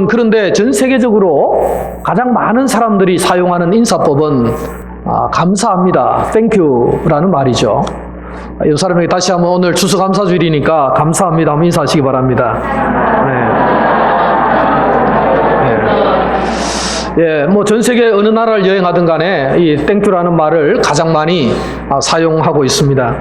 그런데 전 세계적으로 가장 많은 사람들이 사용하는 인사법은 감사합니다. 땡큐라는 말이죠. 이 사람에게 다시 한번 오늘 추수감사주일이니까 감사합니다 한번 인사하시기 바랍니다. 뭐 전 세계 어느 나라를 여행하든 간에 이 땡큐라는 말을 가장 많이 사용하고 있습니다.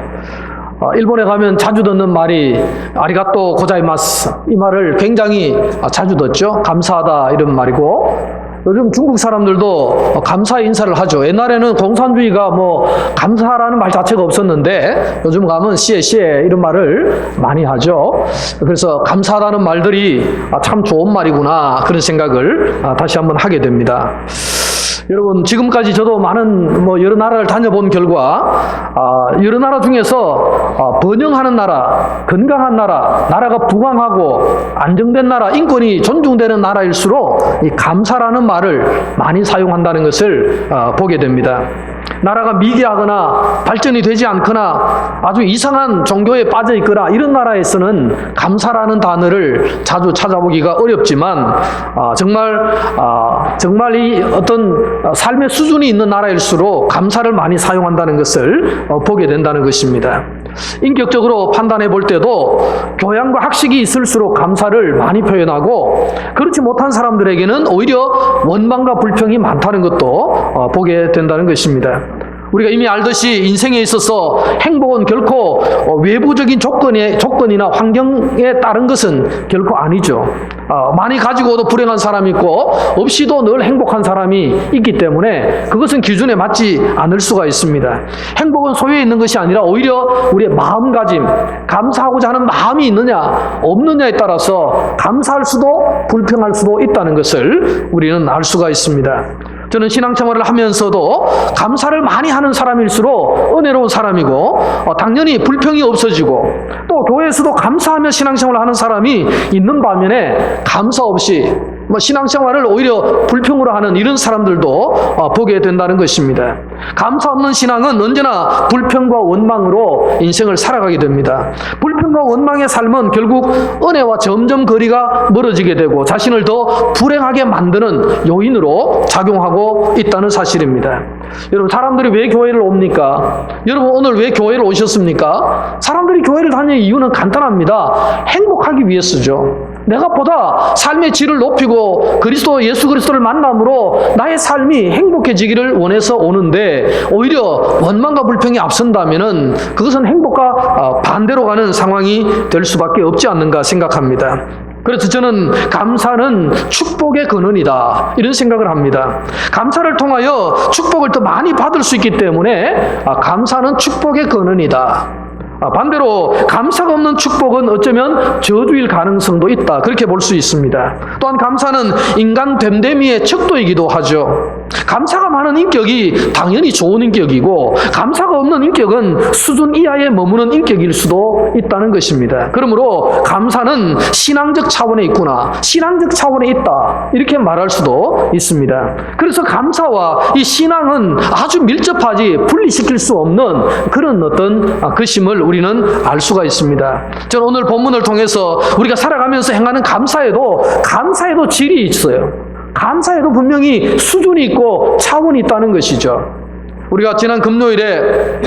일본에 가면 자주 듣는 말이 아리가또 고자이마스, 이 말을 굉장히 자주 듣죠. 감사하다 이런 말이고, 요즘 중국 사람들도 감사의 인사를 하죠. 옛날에는 공산주의가 뭐 감사라는 말 자체가 없었는데 요즘 가면 시에 이런 말을 많이 하죠. 그래서 감사하다는 말들이 참 좋은 말이구나 그런 생각을 다시 한번 하게 됩니다. 여러분, 지금까지 저도 많은 여러 나라를 다녀본 결과 여러 나라 중에서 번영하는 나라, 건강한 나라, 나라가 부강하고 안정된 나라, 인권이 존중되는 나라일수록 이 감사라는 말을 많이 사용한다는 것을 보게 됩니다. 나라가 미개하거나 발전이 되지 않거나 아주 이상한 종교에 빠져 있거나 이런 나라에서는 감사라는 단어를 자주 찾아보기가 어렵지만 정말 이 어떤 삶의 수준이 있는 나라일수록 감사를 많이 사용한다는 것을 보게 된다는 것입니다. 인격적으로 판단해 볼 때도 교양과 학식이 있을수록 감사를 많이 표현하고, 그렇지 못한 사람들에게는 오히려 원망과 불평이 많다는 것도 보게 된다는 것입니다. 우리가 이미 알듯이 인생에 있어서 행복은 결코 외부적인 조건이나 환경에 따른 것은 결코 아니죠. 많이 가지고도 불행한 사람이 있고 없이도 늘 행복한 사람이 있기 때문에 그것은 기준에 맞지 않을 수가 있습니다. 행복은 소유에 있는 것이 아니라 오히려 우리의 마음가짐, 감사하고자 하는 마음이 있느냐 없느냐에 따라서 감사할 수도 불평할 수도 있다는 것을 우리는 알 수가 있습니다. 저는 신앙생활을 하면서도 감사를 많이 하는 사람일수록 은혜로운 사람이고, 당연히 불평이 없어지고, 또 교회에서도 감사하며 신앙생활을 하는 사람이 있는 반면에 감사 없이 신앙생활을 오히려 불평으로 하는 이런 사람들도 보게 된다는 것입니다. 감사 없는 신앙은 언제나 불평과 원망으로 인생을 살아가게 됩니다. 불평과 원망의 삶은 결국 은혜와 점점 거리가 멀어지게 되고 자신을 더 불행하게 만드는 요인으로 작용하고 있다는 사실입니다. 여러분, 사람들이 왜 교회를 옵니까? 여러분, 오늘 왜 교회를 오셨습니까? 사람들이 교회를 다니는 이유는 간단합니다. 행복하기 위해서죠. 내가 보다 삶의 질을 높이고 예수 그리스도를 만남으로 나의 삶이 행복해지기를 원해서 오는데, 오히려 원망과 불평이 앞선다면은 그것은 행복과 반대로 가는 상황이 될 수밖에 없지 않는가 생각합니다. 그래서 저는 감사는 축복의 근원이다 이런 생각을 합니다. 감사를 통하여 축복을 더 많이 받을 수 있기 때문에 감사는 축복의 근원이다. 반대로 감사가 없는 축복은 어쩌면 저주일 가능성도 있다, 그렇게 볼 수 있습니다. 또한 감사는 인간 됨됨이의 척도이기도 하죠. 감사가 많은 인격이 당연히 좋은 인격이고, 감사가 없는 인격은 수준 이하에 머무는 인격일 수도 있다는 것입니다. 그러므로 감사는 신앙적 차원에 있구나, 신앙적 차원에 있다, 이렇게 말할 수도 있습니다. 그래서 감사와 이 신앙은 아주 밀접하지 분리시킬 수 없는 그런 어떤 것임을 우리는 알 수가 있습니다. 저는 오늘 본문을 통해서 우리가 살아가면서 행하는 감사에도 질이 있어요. 감사에도 분명히 수준이 있고 차원이 있다는 것이죠. 우리가 지난 금요일에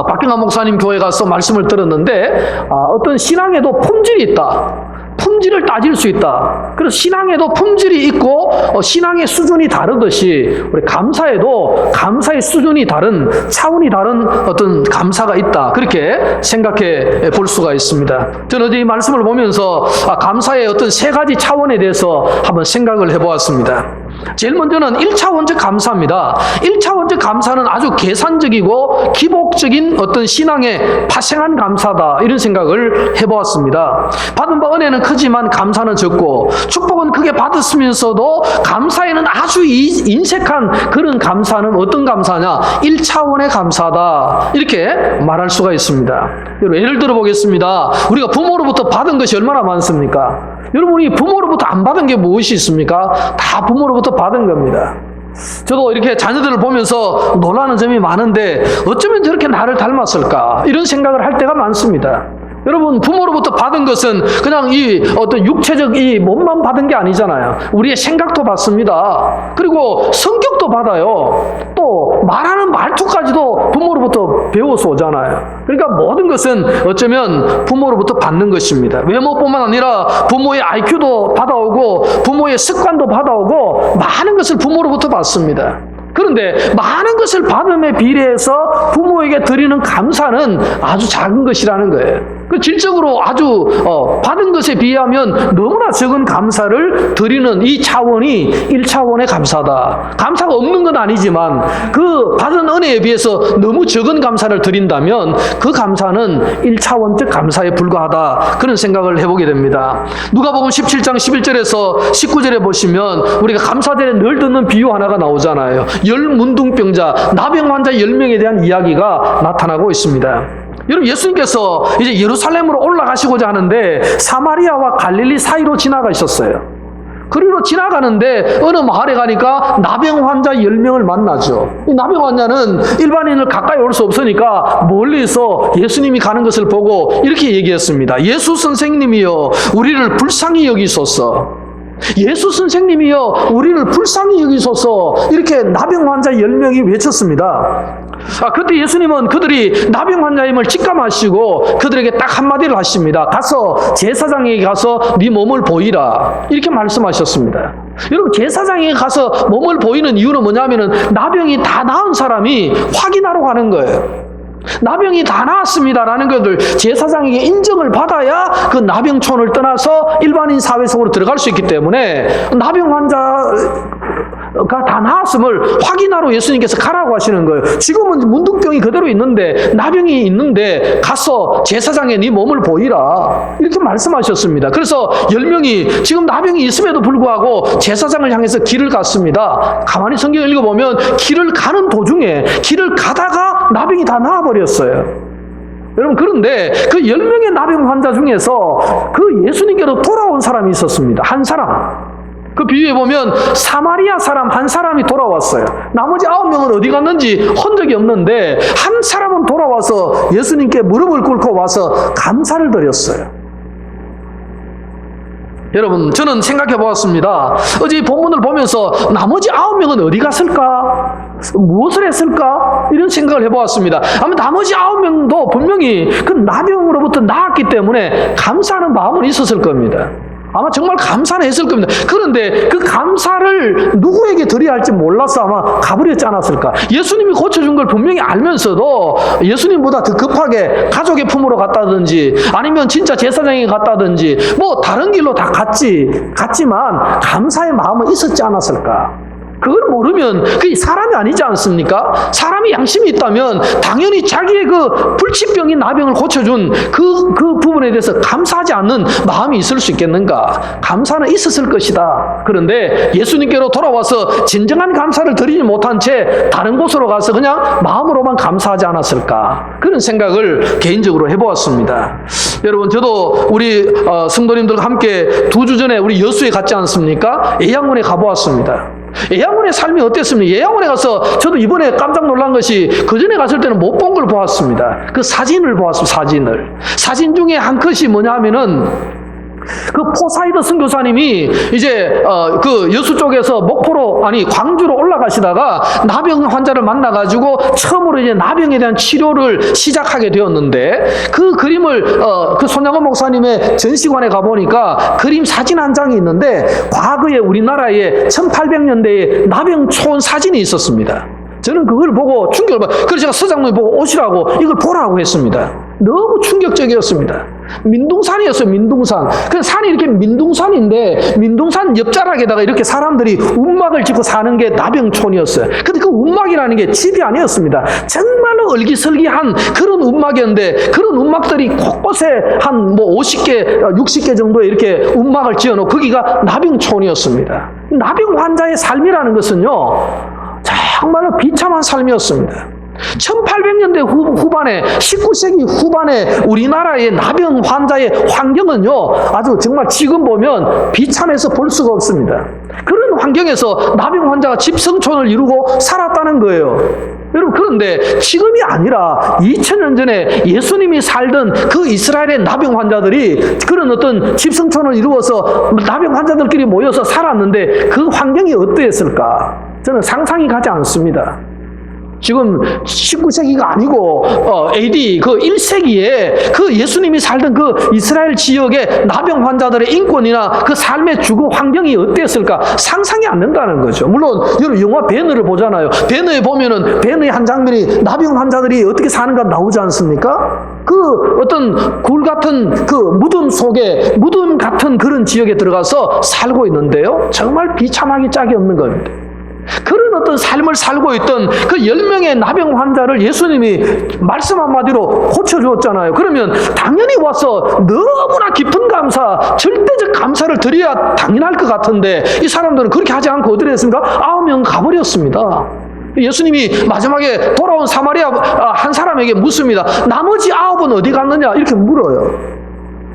박경환 목사님 교회 가서 말씀을 들었는데, 어떤 신앙에도 품질이 있다, 품질을 따질 수 있다. 그래서 신앙에도 품질이 있고 신앙의 수준이 다르듯이 우리 감사에도 감사의 수준이 다른, 차원이 다른 어떤 감사가 있다, 그렇게 생각해 볼 수가 있습니다. 저는 어제 이 말씀을 보면서 감사의 어떤 세 가지 차원에 대해서 한번 생각을 해보았습니다. 제일 먼저는 1차원적 감사입니다. 1차원적 감사는 아주 계산적이고 기복적인 어떤 신앙의 파생한 감사다, 이런 생각을 해보았습니다. 받은 바 은혜는 크지만 감사는 적고, 축복은 크게 받았으면서도 감사에는 아주 인색한 그런 감사는 어떤 감사냐? 1차원의 감사다, 이렇게 말할 수가 있습니다. 여러분, 예를 들어 보겠습니다. 우리가 부모로부터 받은 것이 얼마나 많습니까? 여러분이 부모로부터 안 받은 게 무엇이 있습니까? 다 부모로부터 받은 겁니다. 저도 이렇게 자녀들을 보면서 놀라는 점이 많은데, 어쩌면 저렇게 나를 닮았을까, 이런 생각을 할 때가 많습니다. 여러분, 부모로부터 받은 것은 그냥 이 어떤 육체적 이 몸만 받은 게 아니잖아요. 우리의 생각도 받습니다. 그리고 성격도 받아요. 또 말하는 말투까지도 부모로부터 배워서 오잖아요. 그러니까 모든 것은 어쩌면 부모로부터 받는 것입니다. 외모뿐만 아니라 부모의 IQ도 받아오고 부모의 습관도 받아오고 많은 것을 부모로부터 받습니다. 그런데 많은 것을 받음에 비례해서 부모에게 드리는 감사는 아주 작은 것이라는 거예요. 그 질적으로 아주 받은 것에 비하면 너무나 적은 감사를 드리는 이 차원이 1차원의 감사다. 감사가 없는 건 아니지만 그 받은 은혜에 비해서 너무 적은 감사를 드린다면 그 감사는 1차원적 감사에 불과하다. 그런 생각을 해보게 됩니다. 누가복음 17장 11절에서 19절에 보시면 우리가 감사절에 늘 듣는 비유 하나가 나오잖아요. 문둥병자, 나병 환자 10명에 대한 이야기가 나타나고 있습니다. 여러분, 예수님께서 이제 예루살렘으로 올라가시고자 하는데 사마리아와 갈릴리 사이로 지나가셨어요. 그리로 지나가는데 어느 마을에 가니까 나병 환자 10명을 만나죠. 이 나병 환자는 일반인을 가까이 올 수 없으니까 멀리서 예수님이 가는 것을 보고 이렇게 얘기했습니다. 예수 선생님이여, 우리를 불쌍히 여기소서. 예수 선생님이여, 우리를 불쌍히 여기소서. 이렇게 나병 환자 10명이 외쳤습니다. 그때 예수님은 그들이 나병 환자임을 직감하시고 그들에게 딱 한마디를 하십니다. 가서 제사장에게 가서 네 몸을 보이라. 이렇게 말씀하셨습니다. 여러분, 제사장에게 가서 몸을 보이는 이유는 뭐냐면은 나병이 다 나은 사람이 확인하러 가는 거예요. 나병이 다 나았습니다라는 것을 제사장에게 인정을 받아야 그 나병촌을 떠나서 일반인 사회 속으로 들어갈 수 있기 때문에 나병 환자가 다 나았음을 확인하러 예수님께서 가라고 하시는 거예요. 지금은 문둥병이 그대로 있는데, 나병이 있는데 가서 제사장에 네 몸을 보이라. 이렇게 말씀하셨습니다. 그래서 10명이 지금 나병이 있음에도 불구하고 제사장을 향해서 길을 갔습니다. 가만히 성경을 읽어보면 길을 가는 도중에, 길을 가다가 나병이 다 나아버렸어요. 여러분, 그런데 그 10명의 나병 환자 중에서 그 예수님께로 돌아온 사람이 있었습니다. 한 사람. 그 비유에 보면 사마리아 사람 한 사람이 돌아왔어요. 나머지 9명은 어디 갔는지 흔적이 없는데 한 사람은 돌아와서 예수님께 무릎을 꿇고 와서 감사를 드렸어요. 여러분, 저는 생각해 보았습니다. 어제 본문을 보면서 나머지 9명은 어디 갔을까? 무엇을 했을까? 이런 생각을 해보았습니다. 아마 나머지 9명도 분명히 그 나병으로부터 나았기 때문에 감사하는 마음은 있었을 겁니다. 아마 정말 감사는 했을 겁니다. 그런데 그 감사를 누구에게 드려야 할지 몰라서 아마 가버렸지 않았을까? 예수님이 고쳐준 걸 분명히 알면서도 예수님보다 더 급하게 가족의 품으로 갔다든지 아니면 진짜 제사장에게 갔다든지 뭐 다른 길로 다 갔지만 감사의 마음은 있었지 않았을까? 그걸 모르면 그게 사람이 아니지 않습니까? 사람이 양심이 있다면 당연히 자기의 그 불치병인 나병을 고쳐준 그 부분에 대해서 감사하지 않는 마음이 있을 수 있겠는가? 감사는 있었을 것이다. 그런데 예수님께로 돌아와서 진정한 감사를 드리지 못한 채 다른 곳으로 가서 그냥 마음으로만 감사하지 않았을까? 그런 생각을 개인적으로 해보았습니다. 여러분, 저도 우리 성도님들과 함께 2주 전에 우리 여수에 갔지 않습니까? 예양원에 가보았습니다. 예양원의 삶이 어땠습니까? 예양원에 가서 저도 이번에 깜짝 놀란 것이 그전에 갔을 때는 못 본 걸 보았습니다. 그 사진을 보았습니다. 사진 중에 한 컷이 뭐냐 하면은 그 포사이더 선교사님이 이제 그 여수 쪽에서 광주로 올라가시다가 나병 환자를 만나가지고 처음으로 이제 나병에 대한 치료를 시작하게 되었는데 그 그림을 그 손양원 목사님의 전시관에 가보니까 그림 사진 한 장이 있는데 과거에 우리나라에 1800년대에 나병촌 사진이 있었습니다. 저는 그걸 보고 충격을 받았어요. 그래서 제가 서장님 보고 오시라고 이걸 보라고 했습니다. 너무 충격적이었습니다. 민둥산이었어요, 민둥산. 그 산이 이렇게 민둥산인데, 민둥산 옆자락에다가 이렇게 사람들이 움막을 짓고 사는 게 나병촌이었어요. 근데 그 움막이라는 게 집이 아니었습니다. 정말로 얼기설기한 그런 움막이었는데, 그런 움막들이 곳곳에 한 50개, 60개 정도의 이렇게 움막을 지어놓고, 거기가 나병촌이었습니다. 나병 환자의 삶이라는 것은요, 정말로 비참한 삶이었습니다. 1800년대 후반에 19세기 후반에 우리나라의 나병 환자의 환경은요 아주 정말 지금 보면 비참해서 볼 수가 없습니다. 그런 환경에서 나병 환자가 집성촌을 이루고 살았다는 거예요. 여러분, 그런데 지금이 아니라 2000년 전에 예수님이 살던 그 이스라엘의 나병 환자들이 그런 어떤 집성촌을 이루어서 나병 환자들끼리 모여서 살았는데 그 환경이 어떠했을까? 저는 상상이 가지 않습니다. 지금 19세기가 아니고 AD 그 1세기에 그 예수님이 살던 그 이스라엘 지역의 나병 환자들의 인권이나 그 삶의 주거 환경이 어땠을까 상상이 안 된다는 거죠. 물론 여러분 영화 배너를 보잖아요. 배너에 보면은 배너의 한 장면이 나병 환자들이 어떻게 사는가 나오지 않습니까? 그 어떤 굴 같은 그 무덤 속에 무덤 같은 그런 지역에 들어가서 살고 있는데요. 정말 비참하기 짝이 없는 겁니다. 그런 어떤 삶을 살고 있던 그 10명의 나병 환자를 예수님이 말씀 한마디로 고쳐주었잖아요. 그러면 당연히 와서 너무나 깊은 감사, 절대적 감사를 드려야 당연할 것 같은데 이 사람들은 그렇게 하지 않고 어디로 했습니까? 9명 가버렸습니다. 예수님이 마지막에 돌아온 사마리아 한 사람에게 묻습니다. 나머지 9은 어디 갔느냐? 이렇게 물어요.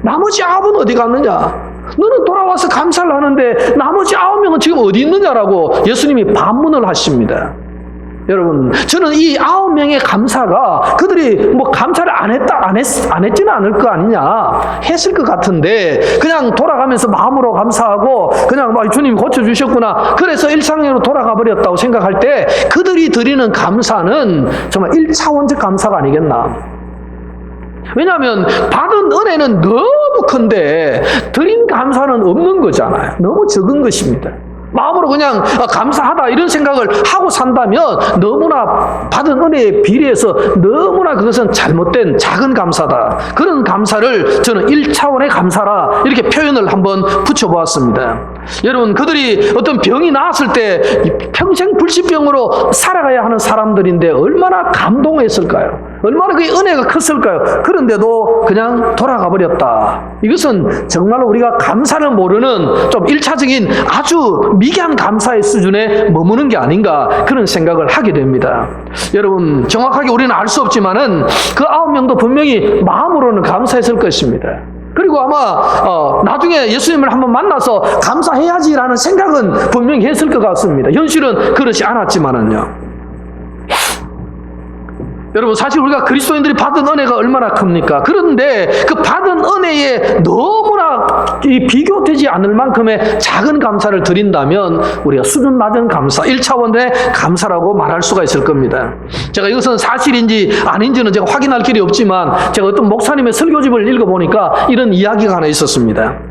나머지 9은 어디 갔느냐? 너는 돌아와서 감사를 하는데 나머지 9명은 지금 어디 있느냐라고 예수님이 반문을 하십니다. 여러분, 저는 이 9명의 감사가 그들이 뭐 감사를 안 했지는 않을 거 아니냐 했을 것 같은데 그냥 돌아가면서 마음으로 감사하고 그냥 주님이 고쳐주셨구나 그래서 일상으로 돌아가 버렸다고 생각할 때 그들이 드리는 감사는 정말 1차원적 감사가 아니겠나. 왜냐하면 받은 은혜는 너무 큰데 드린 감사는 없는 거잖아요. 너무 적은 것입니다. 마음으로 그냥 감사하다 이런 생각을 하고 산다면 너무나 받은 은혜에 비례해서 너무나 그것은 잘못된 작은 감사다. 그런 감사를 저는 1차원의 감사라 이렇게 표현을 한번 붙여보았습니다. 여러분, 그들이 어떤 병이 나았을 때 평생 불치병으로 살아가야 하는 사람들인데 얼마나 감동했을까요? 얼마나 그 은혜가 컸을까요? 그런데도 그냥 돌아가 버렸다. 이것은 정말 우리가 감사를 모르는 좀 1차적인 아주 미개한 감사의 수준에 머무는 게 아닌가 그런 생각을 하게 됩니다. 여러분, 정확하게 우리는 알 수 없지만은 그 9명도 분명히 마음으로는 감사했을 것입니다. 그리고 아마 나중에 예수님을 한번 만나서 감사해야지라는 생각은 분명히 했을 것 같습니다. 현실은 그렇지 않았지만은요. 여러분, 사실 우리가 그리스도인들이 받은 은혜가 얼마나 큽니까? 그런데 그 받은 은혜에 너무나 비교되지 않을 만큼의 작은 감사를 드린다면 우리가 수준 낮은 감사, 1차원의 감사라고 말할 수가 있을 겁니다. 제가 이것은 사실인지 아닌지는 제가 확인할 길이 없지만 제가 어떤 목사님의 설교집을 읽어보니까 이런 이야기가 하나 있었습니다.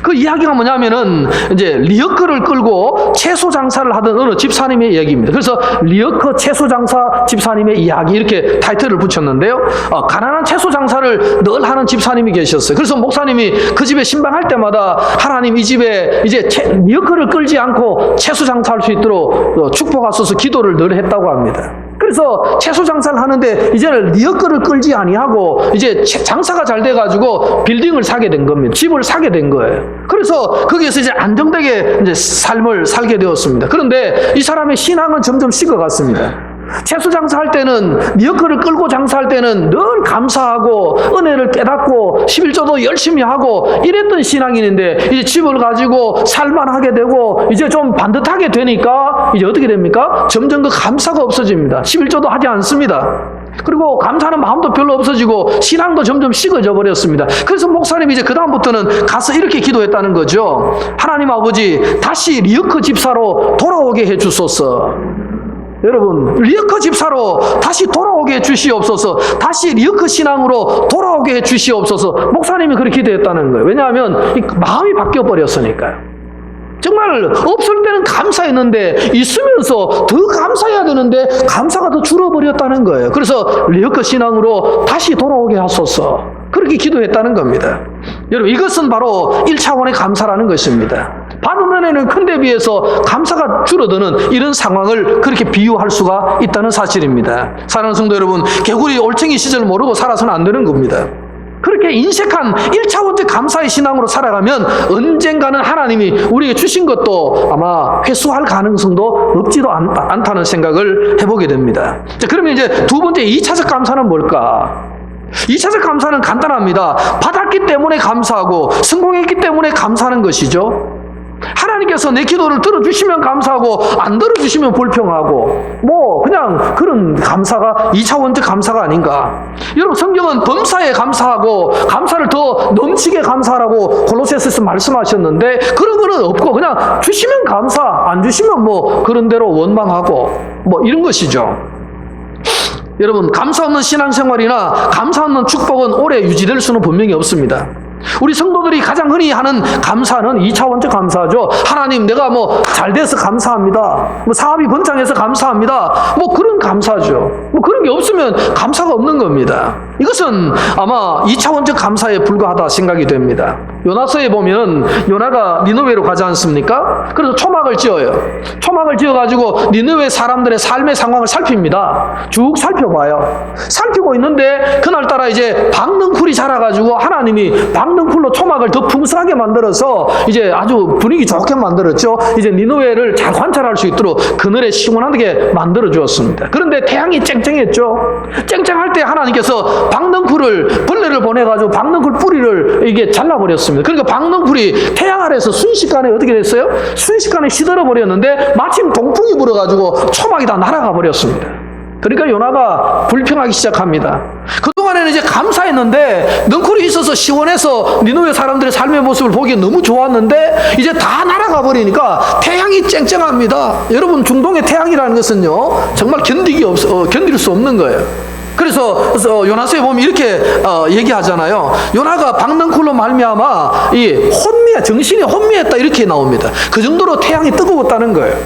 그 이야기가 뭐냐면은 이제 리어커를 끌고 채소 장사를 하던 어느 집사님의 이야기입니다. 그래서 리어커 채소 장사 집사님의 이야기 이렇게 타이틀을 붙였는데요. 가난한 채소 장사를 늘 하는 집사님이 계셨어요. 그래서 목사님이 그 집에 신방할 때마다 하나님 이 집에 이제 리어커를 끌지 않고 채소 장사할 수 있도록 축복하소서 기도를 늘 했다고 합니다. 그래서 채소 장사를 하는데 이제는 리어커를 끌지 아니하고 이제 장사가 잘 돼가지고 빌딩을 사게 된 겁니다. 집을 사게 된 거예요. 그래서 거기에서 이제 안정되게 이제 삶을 살게 되었습니다. 그런데 이 사람의 신앙은 점점 식어갔습니다. 채소 장사할 때는 리어커를 끌고 장사할 때는 늘 감사하고 은혜를 깨닫고 11조도 열심히 하고 이랬던 신앙인인데 이제 집을 가지고 살만하게 되고 이제 좀 반듯하게 되니까 이제 어떻게 됩니까? 점점 그 감사가 없어집니다. 11조도 하지 않습니다. 그리고 감사하는 마음도 별로 없어지고 신앙도 점점 식어져 버렸습니다. 그래서 목사님이 이제 그다음부터는 가서 이렇게 기도했다는 거죠. 하나님 아버지, 다시 리어커 집사로 돌아오게 해주소서. 여러분, 리어커 집사로 다시 돌아오게 해주시옵소서. 다시 리어커 신앙으로 돌아오게 해주시옵소서. 목사님이 그렇게 기도했다는 거예요. 왜냐하면 마음이 바뀌어버렸으니까요. 정말 없을 때는 감사했는데 있으면서 더 감사해야 되는데 감사가 더 줄어버렸다는 거예요. 그래서 리어커 신앙으로 다시 돌아오게 하소서. 그렇게 기도했다는 겁니다. 여러분, 이것은 바로 1차원의 감사라는 것입니다. 받은 은혜는 큰데 비해서 감사가 줄어드는 이런 상황을 그렇게 비유할 수가 있다는 사실입니다. 사랑하는 성도 여러분, 개구리 올챙이 시절 모르고 살아서는 안 되는 겁니다. 그렇게 인색한 1차원적 감사의 신앙으로 살아가면 언젠가는 하나님이 우리에게 주신 것도 아마 회수할 가능성도 없지도 않다는 생각을 해보게 됩니다. 자, 그러면 이제 두 번째 2차적 감사는 뭘까? 2차적 감사는 간단합니다. 받았기 때문에 감사하고 성공했기 때문에 감사하는 것이죠. 하나님께서 내 기도를 들어주시면 감사하고 안 들어주시면 불평하고 그냥 그런 감사가 2차원적 감사가 아닌가. 여러분 성경은 범사에 감사하고 감사를 더 넘치게 감사하라고 골로새서에서 말씀하셨는데 그런 거는 없고 그냥 주시면 감사, 안 주시면 그런 대로 원망하고 이런 것이죠. 여러분 감사 없는 신앙생활이나 감사 없는 축복은 오래 유지될 수는 분명히 없습니다. 우리 성도들이 가장 흔히 하는 감사는 2차원적 감사죠. 하나님 내가 잘 돼서 감사합니다. 사업이 번창해서 감사합니다. 그런 감사죠. 그런 게 없으면 감사가 없는 겁니다. 이것은 아마 2차원적 감사에 불과하다 생각이 됩니다. 요나서에 보면 요나가 니느웨로 가지 않습니까? 그래서 초막을 지어요. 초막을 지어가지고 니느웨 사람들의 삶의 상황을 살핍니다. 쭉 살펴봐요. 살피고 있는데 그날따라 이제 박능쿨이 자라가지고 하나님이 박능쿨로 초막을 더 풍성하게 만들어서 이제 아주 분위기 좋게 만들었죠. 이제 니느웨를 잘 관찰할 수 있도록 그늘에 시원하게 만들어 주었습니다. 그런데 태양이 쨍쨍했죠. 쨍쨍할 때 하나님께서 박능쿨을 벌레를 보내가지고 박능쿨 뿌리를 이게 잘라버렸습니다. 그러니까 박능쿨이 태양 아래에서 순식간에 어떻게 됐어요? 순식간에 시들어 버렸는데 마침 동풍이 불어가지고 초막이 다 날아가 버렸습니다. 그러니까 요나가 불평하기 시작합니다. 그동안에는 이제 감사했는데 능쿨이 있어서 시원해서 니느웨 사람들의 삶의 모습을 보기 너무 좋았는데 이제 다 날아가 버리니까 태양이 쨍쨍합니다. 여러분 중동의 태양이라는 것은요 정말 견딜 수 없는 거예요. 그래서 요나서에 보면 이렇게 얘기하잖아요. 요나가 박능쿨로 말미암아 정신이 혼미했다 이렇게 나옵니다. 그 정도로 태양이 뜨거웠다는 거예요.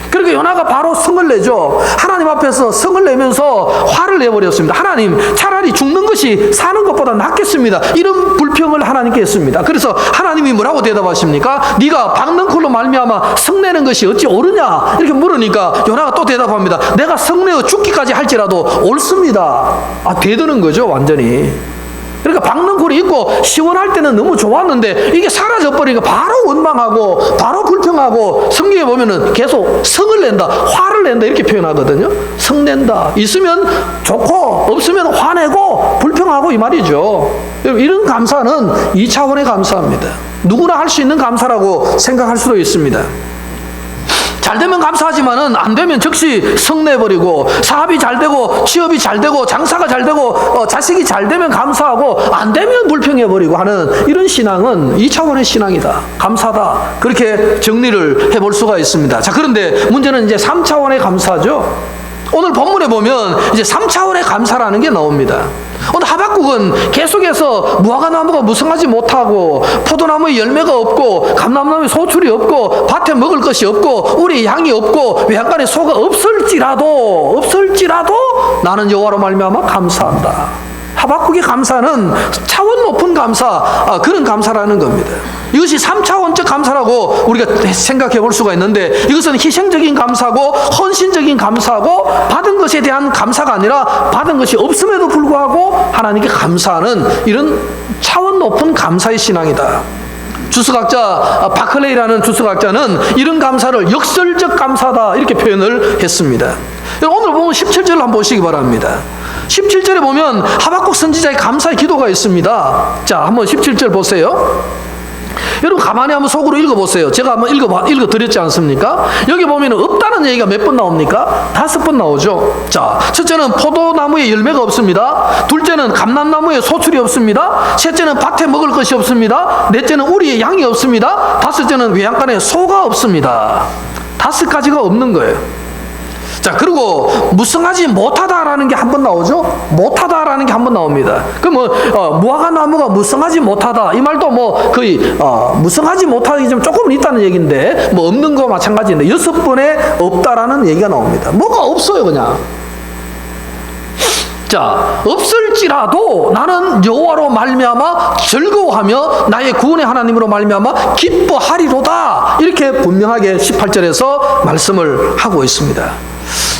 그러니까 요나가 바로 성을 내죠. 하나님 앞에서 성을 내면서 화를 내버렸습니다. 하나님 차라리 죽는 것이 사는 것보다 낫겠습니다. 이런 불평을 하나님께 했습니다. 그래서 하나님이 뭐라고 대답하십니까? 네가 박능쿨로 말미암아 성내는 것이 어찌 옳으냐 이렇게 물으니까 요나가 또 대답합니다. 내가 성내어 죽기까지 할지라도 옳습니다. 대드는 거죠 완전히. 그러니까 박능쿨이 있고 시원할 때는 너무 좋았는데 이게 사라져버리니까 바로 원망하고 바로 불평하고 성경에 보면은 계속 성을 낸다, 화를 낸다 이렇게 표현하거든요. 성낸다. 있으면 좋고 없으면 화내고 불평하고 이 말이죠. 이런 감사는 2차원의 감사입니다. 누구나 할 수 있는 감사라고 생각할 수도 있습니다. 잘 되면 감사하지만은 안 되면 즉시 성내버리고 사업이 잘 되고 취업이 잘 되고 장사가 잘 되고 자식이 잘 되면 감사하고 안 되면 불평해버리고 하는 이런 신앙은 2차원의 신앙이다. 감사다. 그렇게 정리를 해볼 수가 있습니다. 자, 그런데 문제는 이제 3차원의 감사죠. 오늘 본문에 보면 이제 3차원의 감사라는 게 나옵니다. 오늘 하박국은 계속해서 무화과나무가 무성하지 못하고 포도나무에 열매가 없고 감람나무에 소출이 없고 밭에 먹을 것이 없고 우리 양이 없고 외양간에 소가 없을지라도 나는 여호와로 말미암아 감사한다. 하박국의 감사는 차원 높은 감사, 그런 감사라는 겁니다. 이것이 3차원적 감사라고 우리가 생각해 볼 수가 있는데 이것은 희생적인 감사고 헌신적인 감사고 받은 것에 대한 감사가 아니라 받은 것이 없음에도 불구하고 하나님께 감사하는 이런 차원 높은 감사의 신앙이다. 주석학자 바클레이라는 주석학자는 이런 감사를 역설적 감사다 이렇게 표현을 했습니다. 오늘 보면 17절을 한번 보시기 바랍니다. 17절에 보면 하박국 선지자의 감사의 기도가 있습니다. 자, 한번 17절 보세요. 여러분 가만히 한번 속으로 읽어보세요. 제가 한번 읽어드렸지 않습니까? 여기 보면 없다는 얘기가 몇 번 나옵니까? 5번 나오죠. 자, 첫째는 포도나무에 열매가 없습니다. 둘째는 감람나무에 소출이 없습니다. 셋째는 밭에 먹을 것이 없습니다. 넷째는 우리의 양이 없습니다. 다섯째는 외양간에 소가 없습니다. 5가지가 없는 거예요. 자, 그리고 무성하지 못하다라는 게 한 번 나오죠. 못하다라는 게 한 번 나옵니다. 그럼 무화과나무가 무성하지 못하다 이 말도 거의 무성하지 못하기 좀 조금은 있다는 얘기인데 없는 거 마찬가지인데 6번에 없다라는 얘기가 나옵니다. 뭐가 없어요 그냥. 자, 없을지라도 나는 여호와로 말미암아 즐거워하며 나의 구원의 하나님으로 말미암아 기뻐하리로다. 이렇게 분명하게 18절에서 말씀을 하고 있습니다.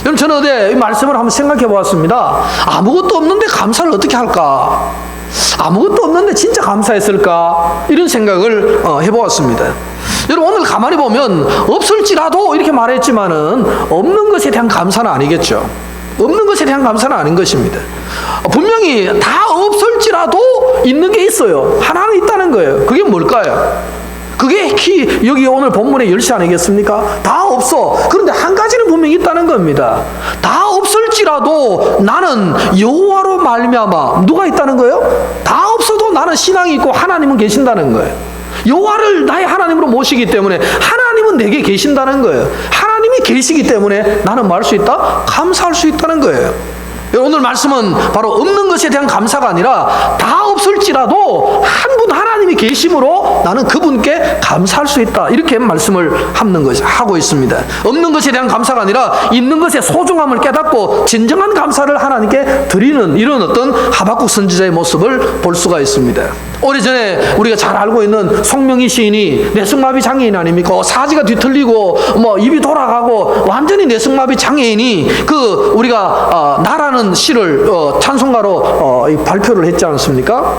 여러분 저는 어제 이 말씀을 한번 생각해 보았습니다. 아무것도 없는데 감사를 어떻게 할까? 아무것도 없는데 진짜 감사했을까? 이런 생각을 해보았습니다. 여러분 오늘 가만히 보면 없을지라도 이렇게 말했지만은 없는 것에 대한 감사는 아니겠죠. 없는 것에 대한 감사는 아닌 것입니다. 분명히 다 없을지라도 있는 게 있어요. 하나는 있다는 거예요. 그게 뭘까요? 그게 여기 오늘 본문의 열쇠 아니겠습니까? 다 없어. 그런데 한 가지는 분명히 있다는 겁니다. 다 없을지라도 나는 여호와로 말미암아 누가 있다는 거예요? 다 없어도 나는 신앙이 있고 하나님은 계신다는 거예요. 여호와를 나의 하나님으로 모시기 때문에 하나님은 내게 계신다는 거예요. 하나님이 계시기 때문에 나는 뭐 할 수 있다? 감사할 수 있다는 거예요. 오늘 말씀은 바로 없는 것에 대한 감사가 아니라 다 없을지라도 한 분 하나님이 계심으로 나는 그분께 감사할 수 있다. 이렇게 말씀을 하고 있습니다. 없는 것에 대한 감사가 아니라 있는 것의 소중함을 깨닫고 진정한 감사를 하나님께 드리는 이런 어떤 하박국 선지자의 모습을 볼 수가 있습니다. 오래전에 우리가 잘 알고 있는 송명희 시인이 뇌성마비 장애인 아닙니까? 사지가 뒤틀리고 뭐 입이 돌아가고 완전히 뇌성마비 장애인이 우리가 나라는 시를 찬송가로 발표를 했지 않습니까?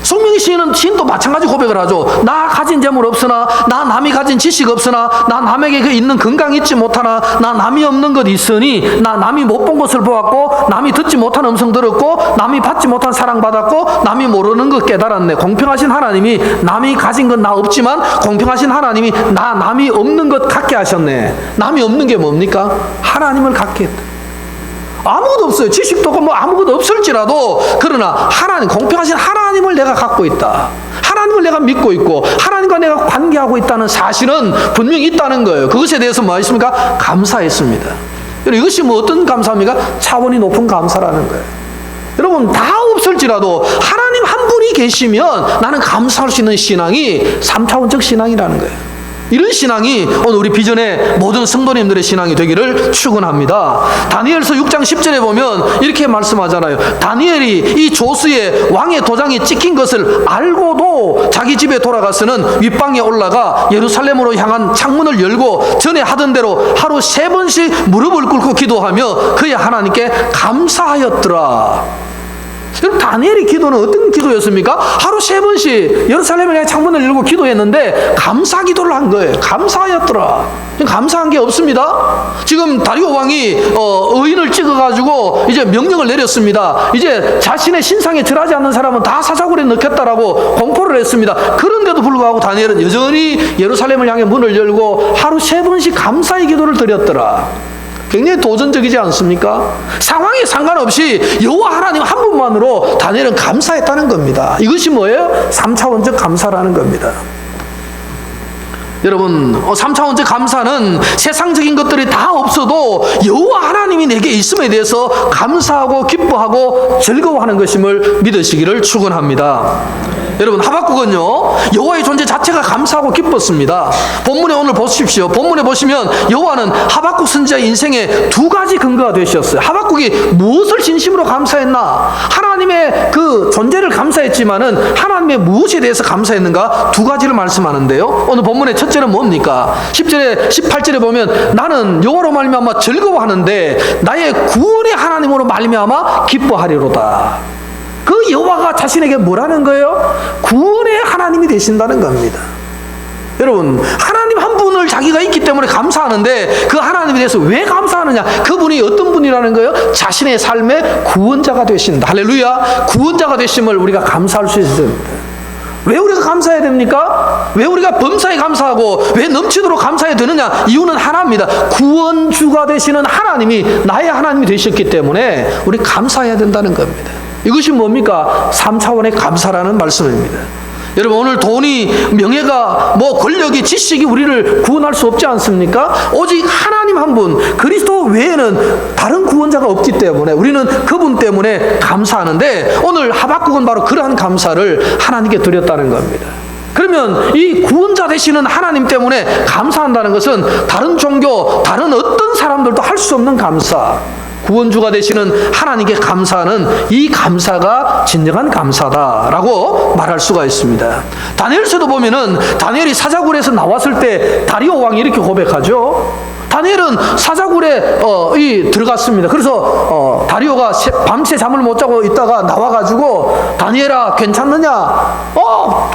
송명희 시인도 마찬가지 고백을 하죠. 나 가진 재물 없으나, 나 남이 가진 지식 없으나, 나 남에게 있는 건강 잊지 못하나, 나 남이 없는 것 있으니, 나 남이 못 본 것을 보았고, 남이 듣지 못한 음성 들었고, 남이 받지 못한 사랑 받았고, 남이 모르는 것 깨달았네. 공평하신 하나님이 남이 가진 건 나 없지만 공평하신 하나님이 남이 없는 것 갖게 하셨네. 남이 없는 게 뭡니까? 하나님을 갖게 했다. 아무것도 없어요. 지식도 없고 뭐 아무것도 없을지라도 그러나 공평하신 하나님을 내가 갖고 있다. 하나님을 내가 믿고 있고 하나님과 내가 관계하고 있다는 사실은 분명히 있다는 거예요. 그것에 대해서 뭐 있습니까? 감사했습니다. 이것이 뭐 어떤 감사입니까? 차원이 높은 감사라는 거예요. 여러분 다 없을지라도 하나님 한 분이 계시면 나는 감사할 수 있는 신앙이 3차원적 신앙이라는 거예요. 이런 신앙이 오늘 우리 비전의 모든 성도님들의 신앙이 되기를 축원합니다. 다니엘서 6장 10절에 보면 이렇게 말씀하잖아요. 다니엘이 이 조스의 왕의 도장이 찍힌 것을 알고도 자기 집에 돌아가서는 윗방에 올라가 예루살렘으로 향한 창문을 열고 전에 하던 대로 하루 3번씩 무릎을 꿇고 기도하며 그의 하나님께 감사하였더라. 그럼 다니엘의 기도는 어떤 기도였습니까? 하루 3번씩 예루살렘을 향해 창문을 열고 기도했는데 감사 기도를 한 거예요. 감사하였더라. 감사한 게 없습니다. 지금 다리오 왕이 의인을 찍어가지고 이제 명령을 내렸습니다. 이제 자신의 신상에 절하지 않는 사람은 다 사자굴에 넣겠다라고 공포를 했습니다. 그런데도 불구하고 다니엘은 여전히 예루살렘을 향해 문을 열고 하루 3번씩 감사의 기도를 드렸더라. 굉장히 도전적이지 않습니까? 상황에 상관없이 여호와 하나님 한 분만으로 다니엘은 감사했다는 겁니다. 이것이 뭐예요? 3차원적 감사라는 겁니다. 여러분 3차원적 감사는 세상적인 것들이 다 없어도 여호와 하나님이 내게 있음에 대해서 감사하고 기뻐하고 즐거워하는 것임을 믿으시기를 축원합니다. 여러분 하박국은요 여호와의 존재 자체가 감사하고 기뻤습니다. 본문에 오늘 보십시오. 본문에 보시면 여호와는 하박국 선지자의 인생에 2가지 근거가 되셨어요. 하박국이 무엇을 진심으로 감사했나? 하나님의 그 존재를 감사했지만은 하나님의 무엇에 대해서 감사했는가? 2가지를 말씀하는데요. 오늘 본문의 첫째는 뭡니까? 10절에 18절에 보면 나는 여호와로 말미암아 즐거워하는데 나의 구원의 하나님으로 말미암아 기뻐하리로다. 그 여호와가 자신에게 뭐라는 거예요? 구원의 하나님이 되신다는 겁니다. 여러분 하나님 한 분을 자기가 있기 때문에 감사하는데 그 하나님에 대해서 왜 감사하느냐? 그분이 어떤 분이라는 거예요? 자신의 삶의 구원자가 되신다. 할렐루야. 구원자가 되심을 우리가 감사할 수 있습니다. 왜 우리가 감사해야 됩니까? 왜 우리가 범사에 감사하고 왜 넘치도록 감사해야 되느냐? 이유는 하나입니다. 구원주가 되시는 하나님이 나의 하나님이 되셨기 때문에 우리 감사해야 된다는 겁니다. 이것이 뭡니까? 3차원의 감사라는 말씀입니다. 여러분 오늘 돈이 명예가 권력이 지식이 우리를 구원할 수 없지 않습니까? 오직 하나님 한 분 그리스도 외에는 다른 구원자가 없기 때문에 우리는 그분 때문에 감사하는데 오늘 하박국은 바로 그러한 감사를 하나님께 드렸다는 겁니다. 그러면 이 구원자 되시는 하나님 때문에 감사한다는 것은 다른 종교 다른 어떤 사람들도 할 수 없는 감사, 구원주가 되시는 하나님께 감사하는 이 감사가 진정한 감사다라고 말할 수가 있습니다. 다니엘서도 보면은 다니엘이 사자굴에서 나왔을 때 다리오 왕이 이렇게 고백하죠. 다니엘은 사자굴에 들어갔습니다. 그래서 다리오가 밤새 잠을 못 자고 있다가 나와가지고 다니엘아 괜찮느냐?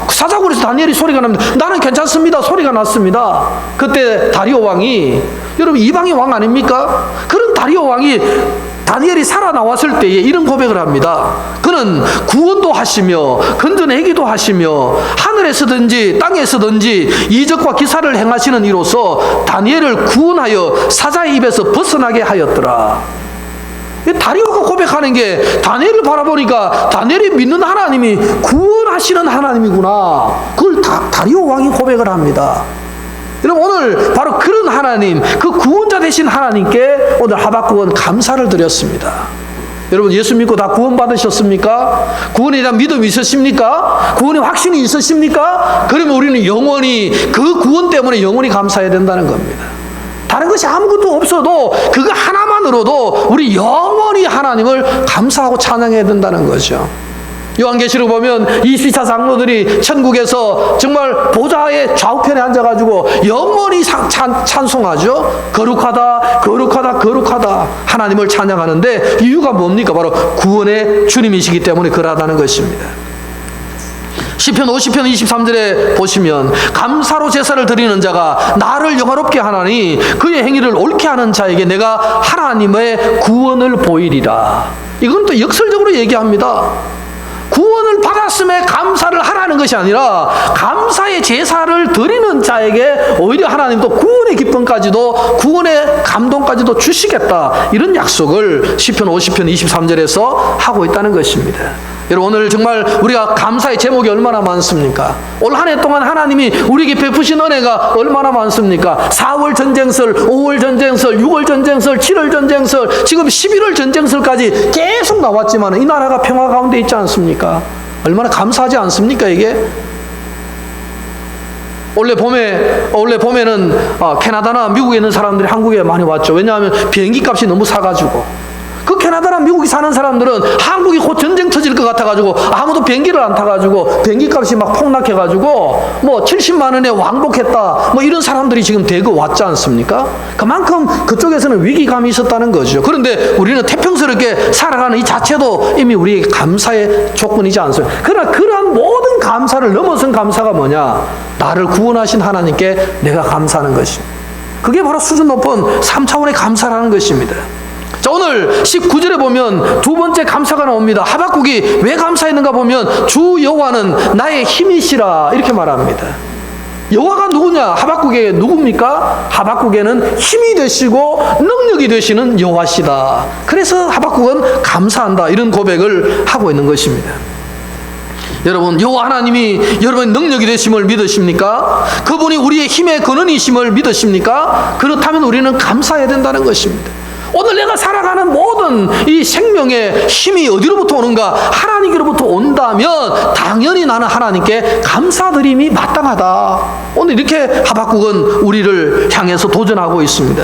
사자굴에서 다니엘이 소리가 납니다. 나는 괜찮습니다. 소리가 났습니다. 그때 다리오 왕이 여러분 이방의 왕 아닙니까? 그런 다리오 왕이 다니엘이 살아나왔을 때에 이런 고백을 합니다. 그는 구원도 하시며 건져내기도 하시며 하늘에서든지 땅에서든지 이적과 기사를 행하시는 이로써 다니엘을 구원하여 사자의 입에서 벗어나게 하였더라. 다리오가 고백하는 게 다니엘을 바라보니까 다니엘이 믿는 하나님이 구원하시는 하나님이구나. 그걸 다리오 왕이 고백을 합니다. 여러분, 오늘 바로 그런 하나님, 그 구원자 되신 하나님께 오늘 하박국은 감사를 드렸습니다. 여러분, 예수 믿고 다 구원 받으셨습니까? 구원에 대한 믿음이 있으십니까? 구원의 확신이 있으십니까? 그러면 우리는 영원히 그 구원 때문에 영원히 감사해야 된다는 겁니다. 다른 것이 아무것도 없어도 그거 하나만으로도 우리 영원히 하나님을 감사하고 찬양해야 된다는 거죠. 요한계시록 보면 24 장로들이 천국에서 정말 보좌의 좌우편에 앉아가지고 영원히 찬송하죠. 거룩하다, 거룩하다, 거룩하다 하나님을 찬양하는데 이유가 뭡니까? 바로 구원의 주님이시기 때문에 그러하다는 것입니다. 시편 50편 23절에 보시면 감사로 제사를 드리는 자가 나를 영화롭게 하나니 그의 행위를 옳게 하는 자에게 내가 하나님의 구원을 보이리라. 이건 또 역설적으로 얘기합니다. 구원을 받았음에 감사를 하라는 것이 아니라 감사의 제사를 드리는 자에게 오히려 하나님 또 구원의 기쁨까지도 구원의 감동까지도 주시겠다, 이런 약속을 시편 50편 23절에서 하고 있다는 것입니다. 여러분, 오늘 정말 우리가 감사의 제목이 얼마나 많습니까? 올 한 해 동안 하나님이 우리에게 베푸신 은혜가 얼마나 많습니까? 4월 전쟁설, 5월 전쟁설, 6월 전쟁설, 7월 전쟁설, 지금 11월 전쟁설까지 계속 나왔지만 이 나라가 평화 가운데 있지 않습니까? 얼마나 감사하지 않습니까, 이게? 원래 봄에는 캐나다나 미국에 있는 사람들이 한국에 많이 왔죠. 왜냐하면 비행기 값이 너무 사가지고. 그 캐나다나 미국에 사는 사람들은 한국이 곧 전쟁 터질 것 같아가지고 아무도 비행기를 안 타가지고 비행기 값이 막 폭락해가지고 뭐 70만 원에 왕복했다, 뭐 이런 사람들이 지금 대거 왔지 않습니까? 그만큼 그쪽에서는 위기감이 있었다는 거죠. 그런데 우리는 태평스럽게 살아가는 이 자체도 이미 우리에게 감사의 조건이지 않습니까? 그러나 그러한 모든 감사를 넘어선 감사가 뭐냐? 나를 구원하신 하나님께 내가 감사하는 것입니다. 그게 바로 수준 높은 3차원의 감사라는 것입니다. 자, 오늘 19절에 보면 두 번째 감사가 나옵니다. 하박국이 왜 감사했는가 보면 주 여호와는 나의 힘이시라 이렇게 말합니다. 여호와가 누구냐? 하박국에게 누굽니까? 하박국에는 힘이 되시고 능력이 되시는 여호와시다. 그래서 하박국은 감사한다, 이런 고백을 하고 있는 것입니다. 여러분, 여호와 하나님이 여러분의 능력이 되심을 믿으십니까? 그분이 우리의 힘의 근원이심을 믿으십니까? 그렇다면 우리는 감사해야 된다는 것입니다. 오늘 내가 살아가는 모든 이 생명의 힘이 어디로부터 오는가? 하나님께로부터 온다면 당연히 나는 하나님께 감사드림이 마땅하다. 오늘 이렇게 하박국은 우리를 향해서 도전하고 있습니다.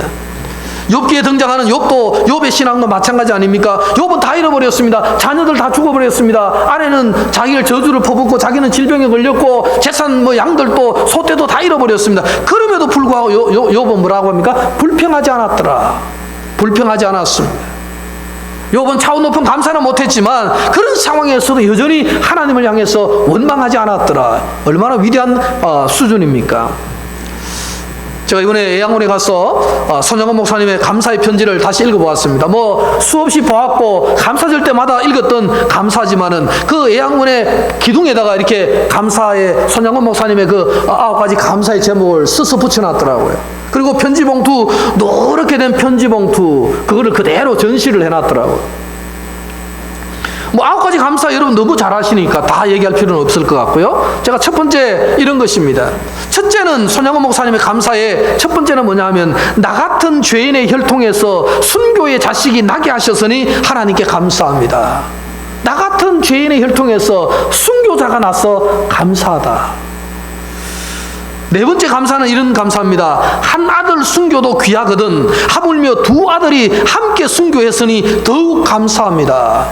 욥기에 등장하는 욥도, 욥의 신앙도 마찬가지 아닙니까? 욥은 다 잃어버렸습니다. 자녀들 다 죽어버렸습니다. 아내는 자기를 저주를 퍼붓고 자기는 질병에 걸렸고 재산 양들도 소떼도 다 잃어버렸습니다. 그럼에도 불구하고 욥은 뭐라고 합니까? 불평하지 않았더라. 불평하지 않았습니다. 욥은 차원 높은 감사는 못했지만 그런 상황에서도 여전히 하나님을 향해서 원망하지 않았더라. 얼마나 위대한 수준입니까? 제가 이번에 애양원에 가서 손영원 목사님의 감사의 편지를 다시 읽어보았습니다. 수없이 보았고 감사절 때마다 읽었던 감사지만은 그 애양원의 기둥에다가 이렇게 감사의 손영원 목사님의 그 9가지 감사의 제목을 써서 붙여놨더라고요. 그리고 편지봉투, 노랗게 된 편지봉투, 그거를 그대로 전시를 해놨더라고요. 9가지 감사 여러분 너무 잘 아시니까 다 얘기할 필요는 없을 것 같고요. 제가 첫 번째 이런 것입니다. 첫째는 손영원 목사님의 감사의 첫 번째는 뭐냐 하면 나 같은 죄인의 혈통에서 순교의 자식이 나게 하셨으니 하나님께 감사합니다. 나 같은 죄인의 혈통에서 순교자가 나서 감사하다. 네 번째 감사는 이런 감사입니다. 한 아들 순교도 귀하거든 하물며 두 아들이 함께 순교했으니 더욱 감사합니다.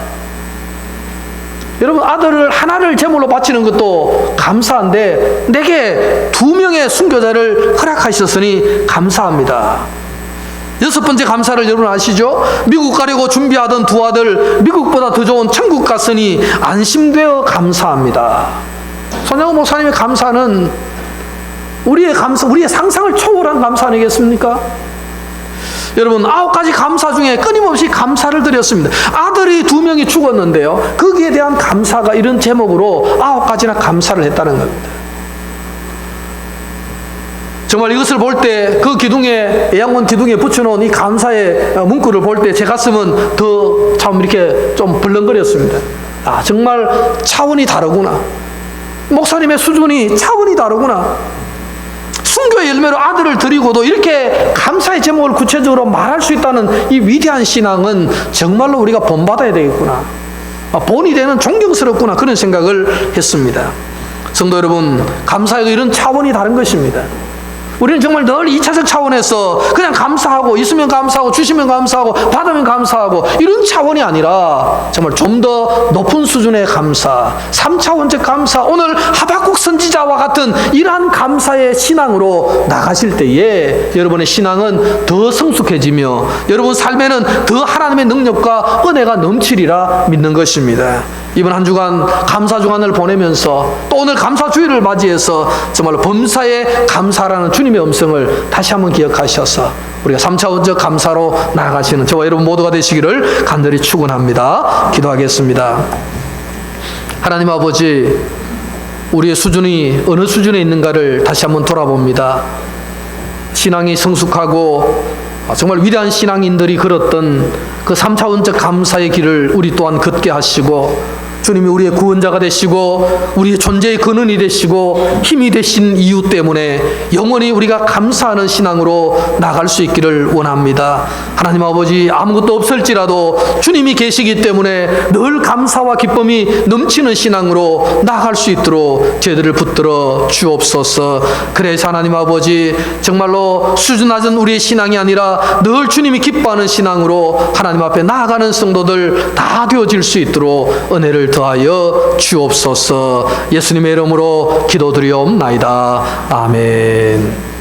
여러분, 아들을 하나를 제물로 바치는 것도 감사한데 내게 2명의 순교자를 허락하셨으니 감사합니다. 여섯 번째 감사를 여러분 아시죠? 미국 가려고 준비하던 두 아들 미국보다 더 좋은 천국 갔으니 안심되어 감사합니다. 손영원 목사님의 감사는 우리의 상상을 초월한 감사 아니겠습니까? 여러분 9가지 감사 중에 끊임없이 감사를 드렸습니다. 아들이 2명이 죽었는데요, 거기에 대한 감사가 이런 제목으로 9가지나 감사를 했다는 겁니다. 정말 이것을 볼 때 그 기둥에, 애양원 기둥에 붙여놓은 이 감사의 문구를 볼 때 제 가슴은 더 참 이렇게 좀 벌렁거렸습니다. 아, 정말 차원이 다르구나. 목사님의 수준이 차원이 다르구나. 순교의 열매로 아들을 드리고도 이렇게 감사의 제목을 구체적으로 말할 수 있다는 이 위대한 신앙은 정말로 우리가 본받아야 되겠구나. 본이 되는 존경스럽구나. 그런 생각을 했습니다. 성도 여러분, 감사에도 이런 차원이 다른 것입니다. 우리는 정말 늘 2차적 차원에서 그냥 감사하고, 있으면 감사하고, 주시면 감사하고, 받으면 감사하고, 이런 차원이 아니라 정말 좀 더 높은 수준의 감사, 3차원적 감사, 오늘 하박국 선지자와 같은 이러한 감사의 신앙으로 나가실 때에 여러분의 신앙은 더 성숙해지며 여러분 삶에는 더 하나님의 능력과 은혜가 넘치리라 믿는 것입니다. 이번 한 주간 감사 주간을 보내면서 또 오늘 감사 주일을 맞이해서 정말로 범사에 감사라는 주님의 음성을 다시 한번 기억하셔서 우리가 3차원적 감사로 나아가시는 저와 여러분 모두가 되시기를 간절히 축원합니다. 기도하겠습니다. 하나님 아버지, 우리의 수준이 어느 수준에 있는가를 다시 한번 돌아봅니다. 신앙이 성숙하고 정말 위대한 신앙인들이 걸었던 그 3차원적 감사의 길을 우리 또한 걷게 하시고, 주님이 우리의 구원자가 되시고 우리의 존재의 근원이 되시고 힘이 되신 이유 때문에 영원히 우리가 감사하는 신앙으로 나갈 수 있기를 원합니다. 하나님 아버지, 아무것도 없을지라도 주님이 계시기 때문에 늘 감사와 기쁨이 넘치는 신앙으로 나갈 수 있도록 저희들을 붙들어 주옵소서. 그래서 하나님 아버지, 정말로 수준 낮은 우리의 신앙이 아니라 늘 주님이 기뻐하는 신앙으로 하나님 앞에 나아가는 성도들 다 되어질 수 있도록 은혜를 더하여 주옵소서. 예수님의 이름으로 기도드리옵나이다. 아멘.